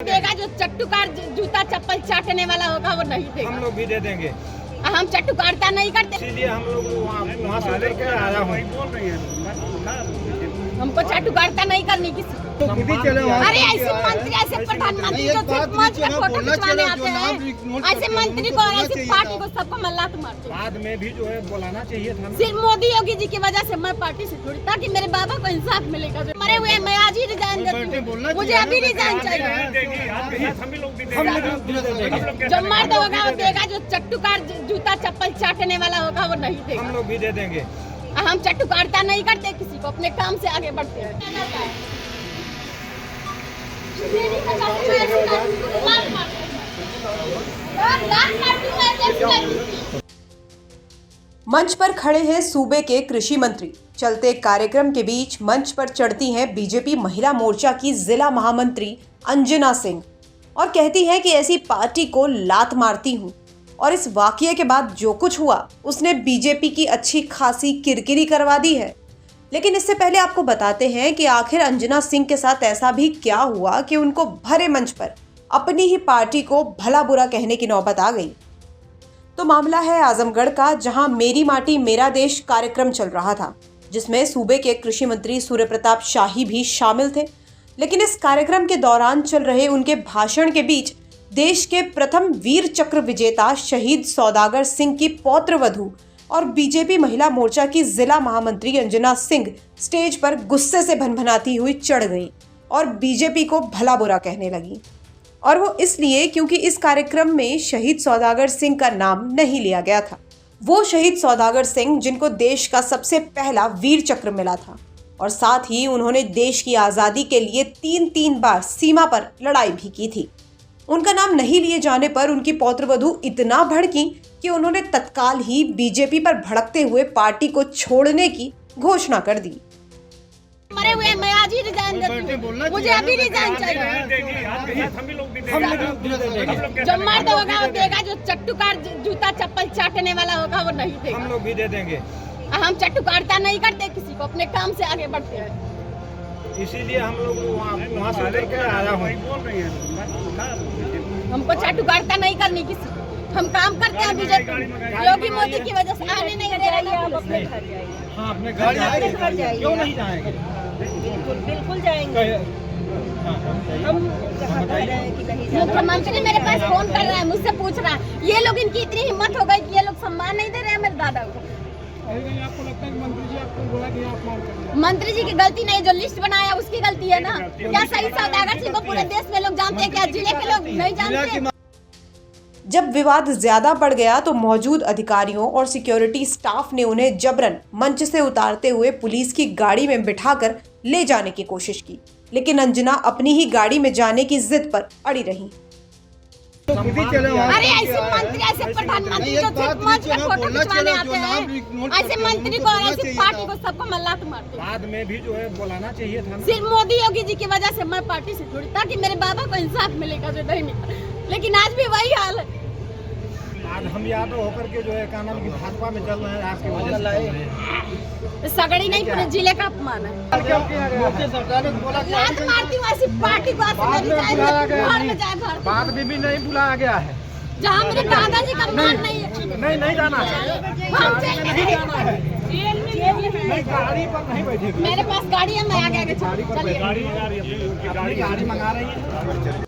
देगा, जो चट्टूकार जूता चप्पल चाटने वाला होगा वो नहीं देगा। हम लोग भी दे देंगे। हम चट्टूकारता नहीं करते, इसीलिए हम लोग वहाँ से लेकर आया हूँ। हमको चट्टूकारता नहीं करनी किसी। अरे ऐसे मंत्री, ऐसे प्रधानमंत्री जो सिर्फ मंच पे फोटो खिंचवाने आते हैं, ऐसे मंत्री को और ऐसे पार्टी को सबको मैं लात मारती हूँ। बाद में भी जो है बुलाना चाहिए था। सिर्फ मोदी योगी जी की वजह से मैं पार्टी से जुड़ी, ताकि मेरे बाबा को इंसाफ मिलेगा। मरे हुए मैं आज ही रिजाइन देती हूँ, मुझे अभी रिजाइन चाहिए। जो मर्द होगा वो देगा, जो चट्टूकार जूता चप्पल चाटने वाला होगा वो नहीं देगा। हम लोग भी दे देंगे। हम चट्टूकारता नहीं करते किसी को, अपने काम से आगे बढ़ते हैं। मंच पर खड़े हैं सूबे के कृषि मंत्री। चलते कार्यक्रम के बीच मंच पर चढ़ती हैं बीजेपी महिला मोर्चा की जिला महामंत्री अंजना सिंह और कहती हैं कि ऐसी पार्टी को लात मारती हूं। और इस वाकये के बाद जो कुछ हुआ उसने बीजेपी की अच्छी खासी किरकिरी करवा दी है। लेकिन इससे पहले आपको बताते हैं कि आखिर अंजना सिंह के साथ ऐसा भी क्या हुआ कि उनको भरे मंच पर अपनी ही पार्टी को भला बुरा कहने की नौबत आ गई। तो मामला है आजमगढ़ का, जहां मेरी माटी मेरा देश कार्यक्रम चल रहा था, जिसमें सूबे के कृषि मंत्री सूर्य प्रताप शाही भी शामिल थे। लेकिन इस कार्यक्रम के दौरान चल रहे उनके भाषण के बीच देश के प्रथम वीर चक्र विजेता शहीद सौदागर सिंह की पौत्र वधू और बीजेपी महिला मोर्चा की जिला महामंत्री अंजना सिंह स्टेज पर गुस्से से भनभनाती हुई चढ़ गई और बीजेपी को भला बुरा कहने लगी। और वो इसलिए क्योंकि इस कार्यक्रम में शहीद सौदागर सिंह का नाम नहीं लिया गया था। वो शहीद सौदागर सिंह जिनको देश का सबसे पहला वीर चक्र मिला था और साथ ही उन्होंने देश की आज़ादी के लिए 3 बार सीमा पर लड़ाई भी की थी। उनका नाम नहीं लिए जाने पर उनकी पौत्रवधू इतना भड़की कि उन्होंने तत्काल ही बीजेपी पर भड़कते हुए पार्टी को छोड़ने की घोषणा कर दी। मरे हुए मैं आज ही रिजाइन देती हूँ, मुझे अभी रिजाइन चाहिए। जो मर्द होगा वो देगा, जो चट्टूकार जूता चप्पल चाटने वाला होगा वो नहीं देगा। हम लोग भी दे देंगे। हम चट्टूकारता नहीं करते किसी को, अपने काम से आगे बढ़ते हैं। इसीलिए हम लोग वहाँ से लेकर आया हूँ। हमको चट्टूकारता नहीं करनी किसी को, हम काम करते हैं बीजेपी योगी मोदी की वजह से आने नहीं दे रही है। आप अपने घर जाइए। हाँ, अपने घर जाइए। क्यों नहीं जाएंगे? बिल्कुल जाएंगे। हम मुख्यमंत्री मेरे पास फोन कर रहा है, मुझसे पूछ रहा है, ये लोग इनकी इतनी हिम्मत हो गई कि ये लोग सम्मान नहीं दे रहे हैं मेरे दादा को। आपको लगता है कि मंत्री जी आपको बोला कि आप मान करिए? मंत्री जी की गलती नहीं, जो लिस्ट बनाया उसकी गलती है ना। क्या शहीद सौदागर सिंह को पूरे देश में लोग जानते हैं, क्या जिले के लोग नहीं जानते? जब विवाद ज्यादा बढ़ गया तो मौजूद अधिकारियों और सिक्योरिटी स्टाफ ने उन्हें जबरन मंच से उतारते हुए पुलिस की गाड़ी में बिठाकर ले जाने की कोशिश की, लेकिन अंजना अपनी ही गाड़ी में जाने की जिद पर अड़ी रही। अरे ऐसे मंत्री, ऐसे प्रधानमंत्री जो सिर्फ मंच पे फोटो खिंचवाने आते हैं, ऐसे मंत्री को और ऐसे पार्टी को सबको मैं लात मारती हूँ। बाद में भी जो है बुलाना चाहिए था। सिर्फ मोदी योगी जी की वजह से मैं पार्टी से जुड़ी, ताकि मेरे बाबा को इंसाफ मिलेगा, जो नहीं मिला। लेकिन आज भी वही हाल है। आज हम यादव होकर के जो है कानून की भाजपा में चल रहे हैं, आपकी वजह से। सगड़ी नहीं, पूरे जिले का अपमान है। लात मारती हूँ ऐसी पार्टी को, बाद में भी नहीं बुलाया गया है। जहाँ मेरे दादाजी का मान नहीं है। नहीं जाना है। गाड़ी पर नहीं बैठे। मेरे पास गाड़ी है, मैं आगे चलिए। गाड़ी मंगा रही है।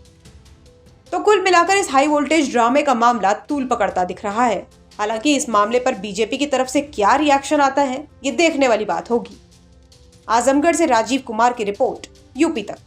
तो कुल मिलाकर इस हाई वोल्टेज ड्रामे का मामला तूल पकड़ता दिख रहा है। हालांकि इस मामले पर बीजेपी की तरफ से क्या रिएक्शन आता है, ये देखने वाली बात होगी। आजमगढ़ से राजीव कुमार की रिपोर्ट, यूपी तक।